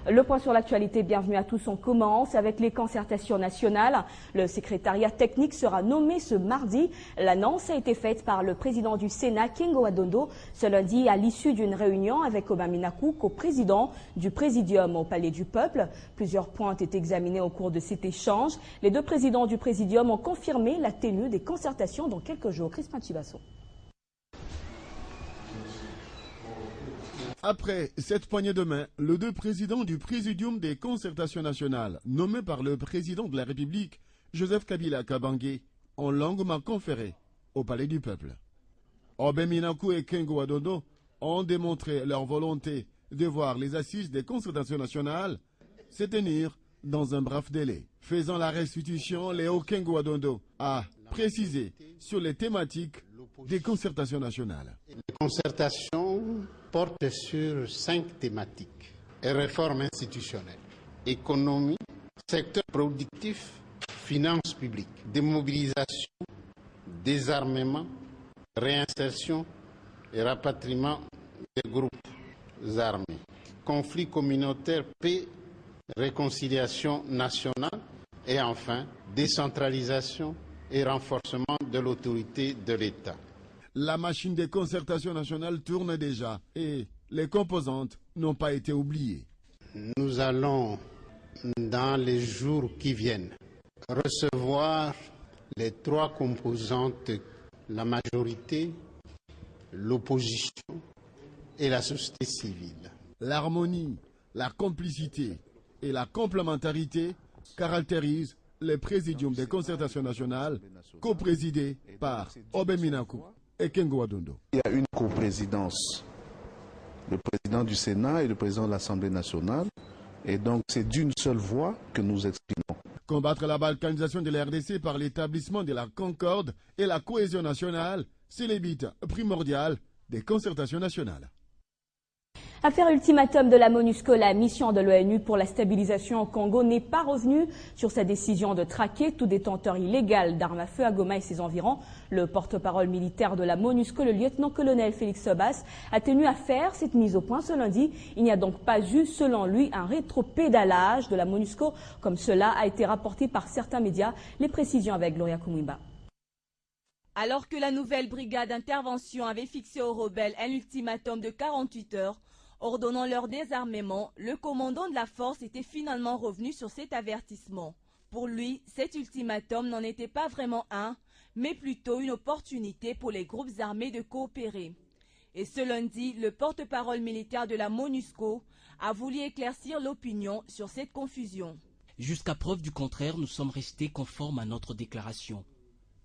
Le point sur l'actualité, bienvenue à tous. On commence avec les concertations nationales. Le secrétariat technique sera nommé ce mardi. L'annonce a été faite par le président du Sénat, Kengo Adondo, ce lundi à l'issue d'une réunion avec Obama Minaku, co-président du Présidium au Palais du Peuple. Plusieurs points ont été examinés au cours de cet échange. Les deux présidents du Présidium ont confirmé la tenue des concertations dans quelques jours. Crispin Chibasso. Après cette poignée de main, les deux présidents du Présidium des concertations nationales, nommés par le président de la République, Joseph Kabila Kabange, ont longuement conféré au Palais du Peuple. Obama Minaku et Kengo Adondo ont démontré leur volonté de voir les assises des concertations nationales se tenir dans un bref délai. Faisant la restitution, Léo Kengo Adondo a précisé sur les thématiques des concertations nationales. Les concertations portent sur 5 thématiques. Réforme institutionnelle, économie, secteur productif, finances publiques, démobilisation, désarmement, réinsertion et rapatriement des groupes armés, conflits communautaires, paix, réconciliation nationale et enfin décentralisation et renforcement de l'autorité de l'État. La machine des concertations nationales tourne déjà et les composantes n'ont pas été oubliées. Nous allons, dans les jours qui viennent, recevoir les 3 composantes, la majorité, l'opposition et la société civile. L'harmonie, la complicité et la complémentarité caractérisent le Présidium des concertations nationales, co-présidé par Obama Minaku et Kengo Adondo. Il y a une coprésidence, le président du Sénat et le président de l'Assemblée nationale, et donc c'est d'une seule voix que nous exprimons. Combattre la balkanisation de la RDC par l'établissement de la concorde et la cohésion nationale, c'est le but primordial des concertations nationales. Affaire ultimatum de la MONUSCO, la mission de l'ONU pour la stabilisation au Congo n'est pas revenue sur sa décision de traquer tout détenteur illégal d'armes à feu à Goma et ses environs. Le porte-parole militaire de la MONUSCO, le lieutenant-colonel Félix Sobas, a tenu à faire cette mise au point ce lundi. Il n'y a donc pas eu, selon lui, un rétropédalage de la MONUSCO, comme cela a été rapporté par certains médias. Les précisions avec Gloria Kumwimba. Alors que la nouvelle brigade d'intervention avait fixé aux rebelles un ultimatum de 48 heures, ordonnant leur désarmement, le commandant de la force était finalement revenu sur cet avertissement. Pour lui, cet ultimatum n'en était pas vraiment un, mais plutôt une opportunité pour les groupes armés de coopérer. Et ce lundi, le porte-parole militaire de la MONUSCO a voulu éclaircir l'opinion sur cette confusion. Jusqu'à preuve du contraire, nous sommes restés conformes à notre déclaration.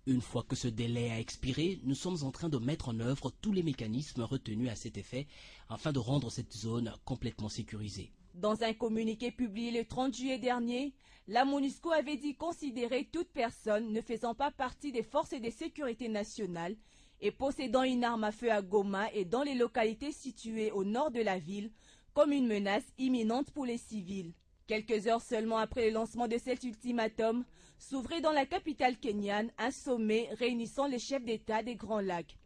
Une fois que ce délai a expiré, nous sommes en train de mettre en œuvre tous les mécanismes retenus à cet effet afin de rendre cette zone complètement sécurisée. Dans un communiqué publié le 30 juillet dernier, la MONUSCO avait dit considérer toute personne ne faisant pas partie des forces de sécurité nationales et possédant une arme à feu à Goma et dans les localités situées au nord de la ville comme une menace imminente pour les civils. Quelques heures seulement après le lancement de cet ultimatum, s'ouvrait dans la capitale kenyane un sommet réunissant les chefs d'État des Grands Lacs.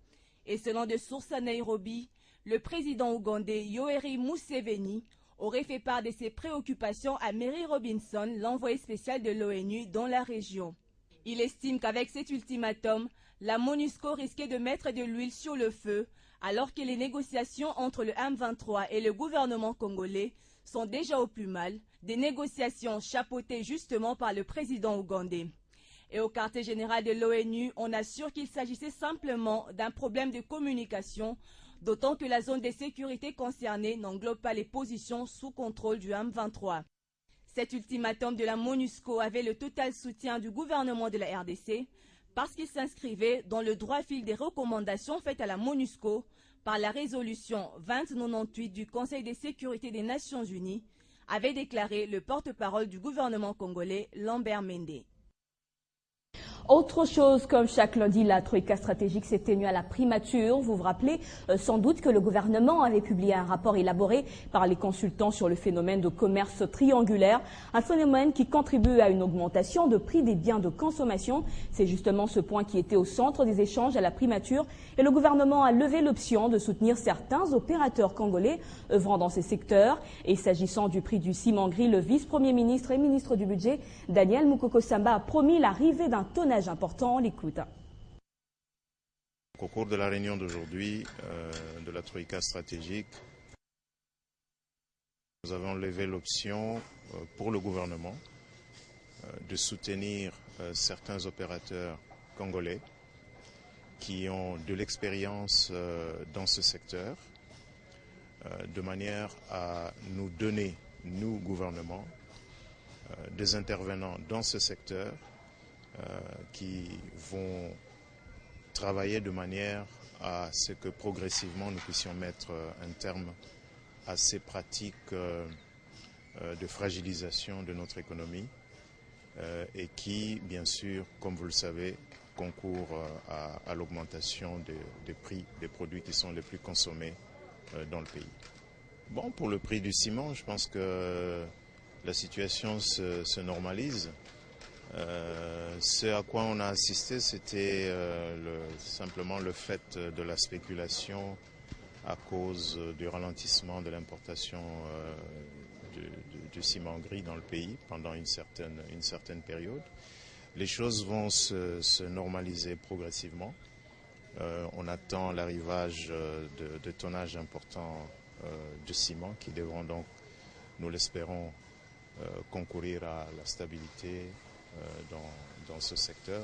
Et selon des sources à Nairobi, le président ougandais Yoweri Museveni aurait fait part de ses préoccupations à Mary Robinson, l'envoyé spécial de l'ONU dans la région. Il estime qu'avec cet ultimatum, la MONUSCO risquait de mettre de l'huile sur le feu, alors que les négociations entre le M23 et le gouvernement congolais sont déjà au plus mal, des négociations chapeautées justement par le président ougandais. Et au quartier général de l'ONU, on assure qu'il s'agissait simplement d'un problème de communication, d'autant que la zone de sécurité concernée n'englobe pas les positions sous contrôle du M23. Cet ultimatum de la MONUSCO avait le total soutien du gouvernement de la RDC parce qu'il s'inscrivait dans le droit fil des recommandations faites à la MONUSCO par la résolution 2098 du Conseil de sécurité des Nations Unies, avait déclaré le porte-parole du gouvernement congolais, Lambert Mende. Autre chose, comme chaque lundi, la troïka stratégique s'est tenue à la primature. Vous vous rappelez sans doute que le gouvernement avait publié un rapport élaboré par les consultants sur le phénomène de commerce triangulaire, un phénomène qui contribue à une augmentation de prix des biens de consommation. C'est justement ce point qui était au centre des échanges à la primature et le gouvernement a levé l'option de soutenir certains opérateurs congolais œuvrant dans ces secteurs. Et s'agissant du prix du ciment gris, le vice-premier ministre et ministre du budget, Daniel Moukoko Samba, a promis l'arrivée d'un tonnage important. On l'écoute. Au cours de la réunion d'aujourd'hui de la troïka stratégique, nous avons levé l'option pour le gouvernement de soutenir certains opérateurs congolais qui ont de l'expérience dans ce secteur, de manière à nous donner, nous, gouvernement, des intervenants dans ce secteur qui vont travailler de manière à ce que progressivement nous puissions mettre un terme à ces pratiques de fragilisation de notre économie et qui, bien sûr, comme vous le savez, concourent à l'augmentation des prix des produits qui sont les plus consommés dans le pays. Bon, pour le prix du ciment, je pense que la situation se normalise. Ce à quoi on a assisté, c'était simplement le fait de la spéculation à cause du ralentissement de l'importation du ciment gris dans le pays pendant une certaine période. Les choses vont se normaliser progressivement. On attend l'arrivage de tonnages importants de ciment qui devront donc, nous l'espérons, concourir à la stabilité dans ce secteur.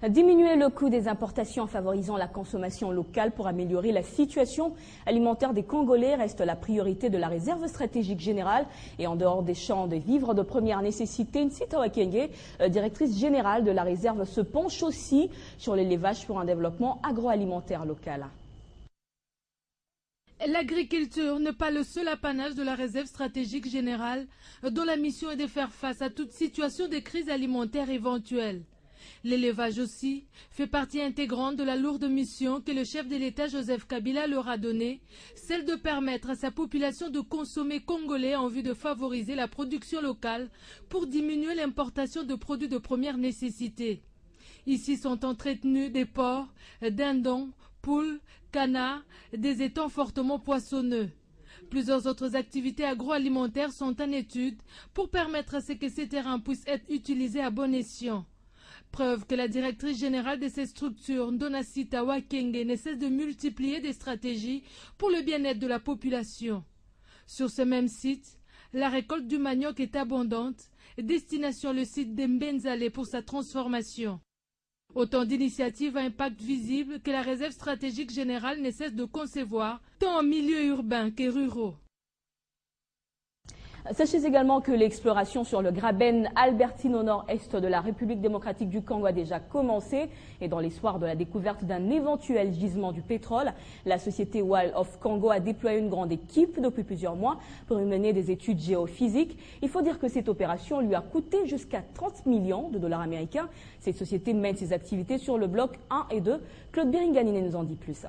Diminuer le coût des importations en favorisant la consommation locale pour améliorer la situation alimentaire des Congolais reste la priorité de la réserve stratégique générale. Et en dehors des champs des vivres de première nécessité, Nsita Wakenge, directrice générale de la réserve, se penche aussi sur l'élevage pour un développement agroalimentaire local. L'agriculture n'est pas le seul apanage de la réserve stratégique générale, dont la mission est de faire face à toute situation de crise alimentaire éventuelle. L'élevage aussi fait partie intégrante de la lourde mission que le chef de l'État Joseph Kabila leur a donnée, celle de permettre à sa population de consommer congolais en vue de favoriser la production locale pour diminuer l'importation de produits de première nécessité. Ici sont entretenus des porcs, dindons, poules, canards, des étangs fortement poissonneux. Plusieurs autres activités agroalimentaires sont en étude pour permettre à ce que ces terrains puissent être utilisés à bon escient. Preuve que la directrice générale de ces structures, Nsita Wakenge, ne cesse de multiplier des stratégies pour le bien-être de la population. Sur ce même site, la récolte du manioc est abondante, destination le site d'Mbenzale pour sa transformation. Autant d'initiatives à impact visible que la réserve stratégique générale ne cesse de concevoir, tant en milieu urbain que ruraux. Sachez également que l'exploration sur le Graben Albertine au nord-est de la République démocratique du Congo a déjà commencé. Et dans l'espoir de la découverte d'un éventuel gisement du pétrole, la société Wall of Congo a déployé une grande équipe depuis plusieurs mois pour y mener des études géophysiques. Il faut dire que cette opération lui a coûté jusqu'à 30 millions de dollars américains. Cette société mène ses activités sur le bloc 1 et 2. Claude Biringanine nous en dit plus.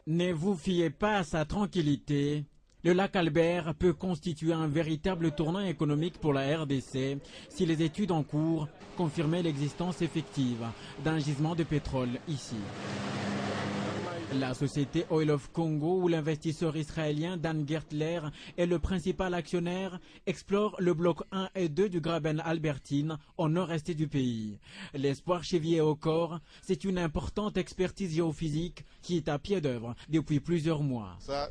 Ne vous fiez pas à sa tranquillité. Le lac Albert peut constituer un véritable tournant économique pour la RDC si les études en cours confirmaient l'existence effective d'un gisement de pétrole ici. La société Oil of Congo, où l'investisseur israélien Dan Gertler est le principal actionnaire, explore le bloc 1 et 2 du Graben Albertine au nord-est du pays. L'espoir chevillé au corps, c'est une importante expertise géophysique qui est à pied d'œuvre depuis plusieurs mois. Ça,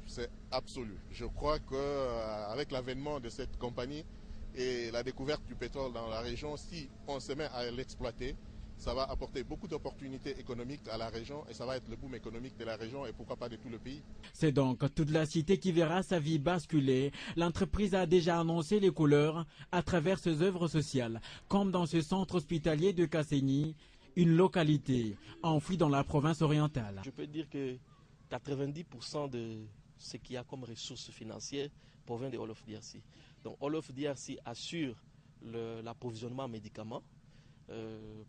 c'est absolu. Je crois qu'avec l'avènement de cette compagnie et la découverte du pétrole dans la région, si on se met à l'exploiter, ça va apporter beaucoup d'opportunités économiques à la région et ça va être le boom économique de la région et pourquoi pas de tout le pays. C'est donc toute la cité qui verra sa vie basculer. L'entreprise a déjà annoncé les couleurs à travers ses œuvres sociales, comme dans ce centre hospitalier de Kasséni, une localité enfouie dans la province orientale. Je peux dire que 90% de ce qu'il y a comme ressources financières provient de Wolof DRC. Donc Olof DRC assure l'approvisionnement en médicaments,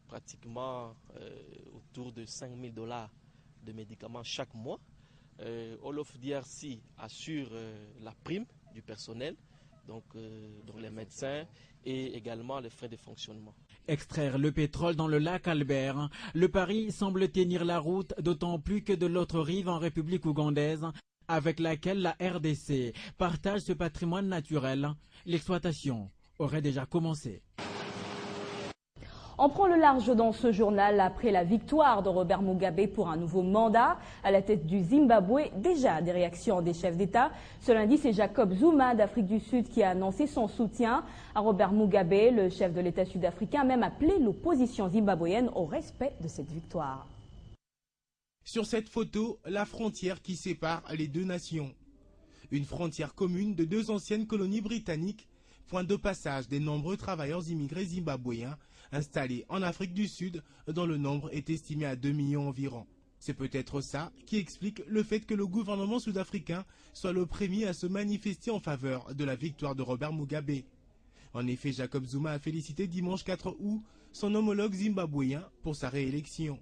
pratiquement autour de $5 000 de médicaments chaque mois. Olof DRC assure la prime du personnel, donc les médecins, et également les frais de fonctionnement. Extraire le pétrole dans le lac Albert, le pari semble tenir la route, d'autant plus que de l'autre rive en République ougandaise, avec laquelle la RDC partage ce patrimoine naturel, l'exploitation aurait déjà commencé. On prend le large dans ce journal après la victoire de Robert Mugabe pour un nouveau mandat à la tête du Zimbabwe. Déjà des réactions des chefs d'État. Ce lundi, c'est Jacob Zuma d'Afrique du Sud qui a annoncé son soutien à Robert Mugabe. Le chef de l'État sud-africain a même appelé l'opposition zimbabwéenne au respect de cette victoire. Sur cette photo, la frontière qui sépare les deux nations. Une frontière commune de deux anciennes colonies britanniques, point de passage des nombreux travailleurs immigrés zimbabwéens installés en Afrique du Sud, dont le nombre est estimé à 2 millions environ. C'est peut-être ça qui explique le fait que le gouvernement sud-africain soit le premier à se manifester en faveur de la victoire de Robert Mugabe. En effet, Jacob Zuma a félicité dimanche 4 août son homologue zimbabwéen pour sa réélection.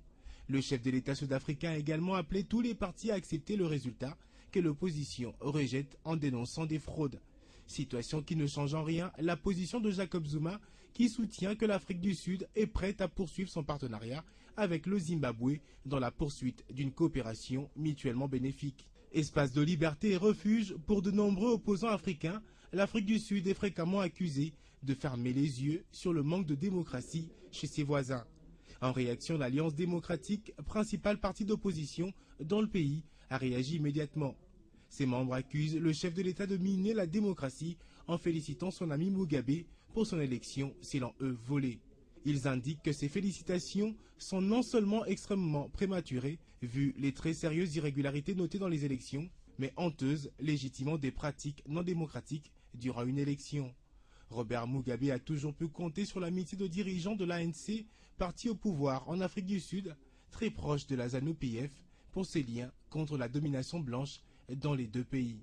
Le chef de l'État sud-africain a également appelé tous les partis à accepter le résultat que l'opposition rejette en dénonçant des fraudes. Situation qui ne change en rien la position de Jacob Zuma, qui soutient que l'Afrique du Sud est prête à poursuivre son partenariat avec le Zimbabwe dans la poursuite d'une coopération mutuellement bénéfique. Espace de liberté et refuge pour de nombreux opposants africains, l'Afrique du Sud est fréquemment accusée de fermer les yeux sur le manque de démocratie chez ses voisins. En réaction, l'Alliance démocratique, principal parti d'opposition dans le pays, a réagi immédiatement. Ses membres accusent le chef de l'État de miner la démocratie en félicitant son ami Mugabe pour son élection, selon eux, volée. Ils indiquent que ces félicitations sont non seulement extrêmement prématurées, vu les très sérieuses irrégularités notées dans les élections, mais honteuses, légitimant des pratiques non démocratiques durant une élection. Robert Mugabe a toujours pu compter sur l'amitié de dirigeants de l'ANC, parti au pouvoir en Afrique du Sud, très proche de la ZANU-PF, pour ses liens contre la domination blanche dans les deux pays.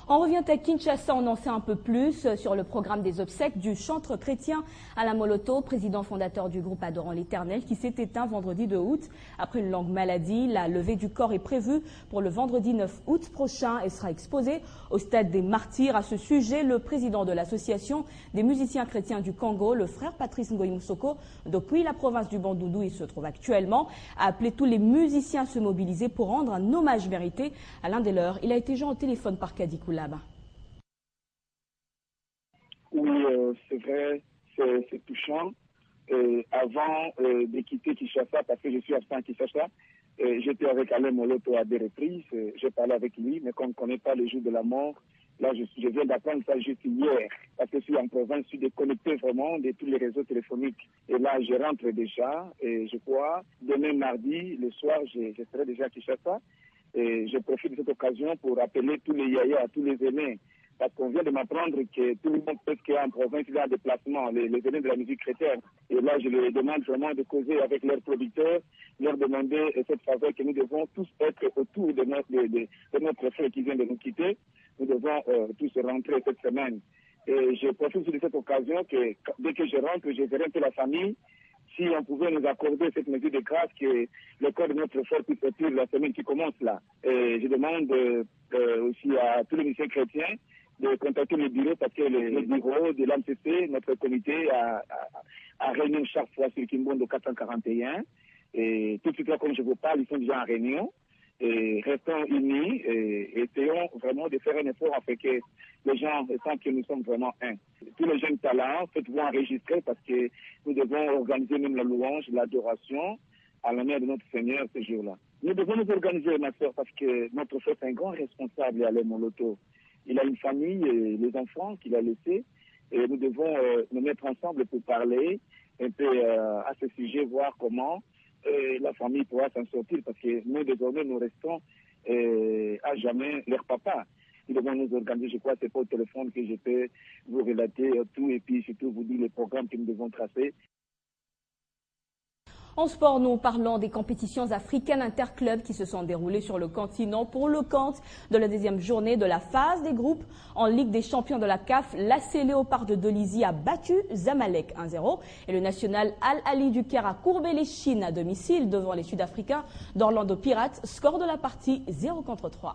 On revient à Kinshasa, on en sait un peu plus sur le programme des obsèques du chantre chrétien Alain Moloto, président fondateur du groupe Adorant l'Éternel, qui s'est éteint vendredi 2 août. Après une longue maladie, la levée du corps est prévue pour le vendredi 9 août prochain et sera exposée au stade des Martyrs. À ce sujet, le président de l'association des musiciens chrétiens du Congo, le frère Patrice Ngoï Moussoko, depuis la province du Bandundu, il se trouve actuellement, a appelé tous les musiciens à se mobiliser pour rendre un hommage mérité à l'un des leurs. Il a été joint au téléphone par Kadikou Laba. Oui, c'est vrai, c'est touchant. Avant de quitter Kinshasa, parce que je suis absent à Kinshasa, j'étais avec Alain Moloto à des reprises, j'ai parlé avec lui, mais qu'on ne connaît pas le jour de la mort. Là, je viens d'apprendre ça juste hier, parce que je suis en province, je suis déconnecté vraiment de tous les réseaux téléphoniques. Et là, je rentre déjà, et je crois, demain mardi, le soir, je serai déjà à Kinshasa. Et je profite de cette occasion pour appeler tous les yaya, tous les aînés, parce qu'on vient de m'apprendre que tout le monde peut en province, il y a un déplacement, les aînés de la musique chrétienne. Et là, je leur demande vraiment de causer avec leurs producteurs, leur demander cette faveur que nous devons tous être autour de notre frère qui vient de nous quitter. Nous devons tous rentrer cette semaine. Et je profite de cette occasion que dès que je rentre, je verrai un peu la famille. Si on pouvait nous accorder cette mesure de grâce, que le corps de notre frère puisse être la semaine qui commence là. Et je demande aussi à tous les musiciens chrétiens de contacter le bureau, parce que le bureau de l'AMCC, notre comité, a réunion chaque fois sur Kimbondo 441. Et tout de suite là, comme je vous parle, ils sont déjà en réunion. Et restons unis et essayons vraiment de faire un effort afin que les gens sentent que nous sommes vraiment un. Tous les jeunes talents, faites-vous enregistrer, parce que nous devons organiser même la louange, l'adoration à l'honneur de notre Seigneur ce jour-là. Nous devons nous organiser, ma soeur, parce que notre frère est un grand responsable, Alain Moloto. Il a une famille et les enfants qu'il a laissés, et nous devons nous mettre ensemble pour parler un peu à ce sujet, voir comment la famille pourra s'en sortir, parce que nous, désormais, nous restons à jamais leur papa. Nous devons nous organiser, je crois, c'est pas au téléphone que je peux vous relater tout, et puis surtout vous dire les programmes que nous devons tracer. En sport, nous parlons des compétitions africaines interclubs qui se sont déroulées sur le continent pour le compte de la deuxième journée de la phase des groupes. En Ligue des champions de la CAF, l'AC Léopard de Dolisie a battu Zamalek 1-0 et le national Al Ahly du Caire a courbé les Chines à domicile devant les Sud-Africains d'Orlando Pirates. Score de la partie 0-3.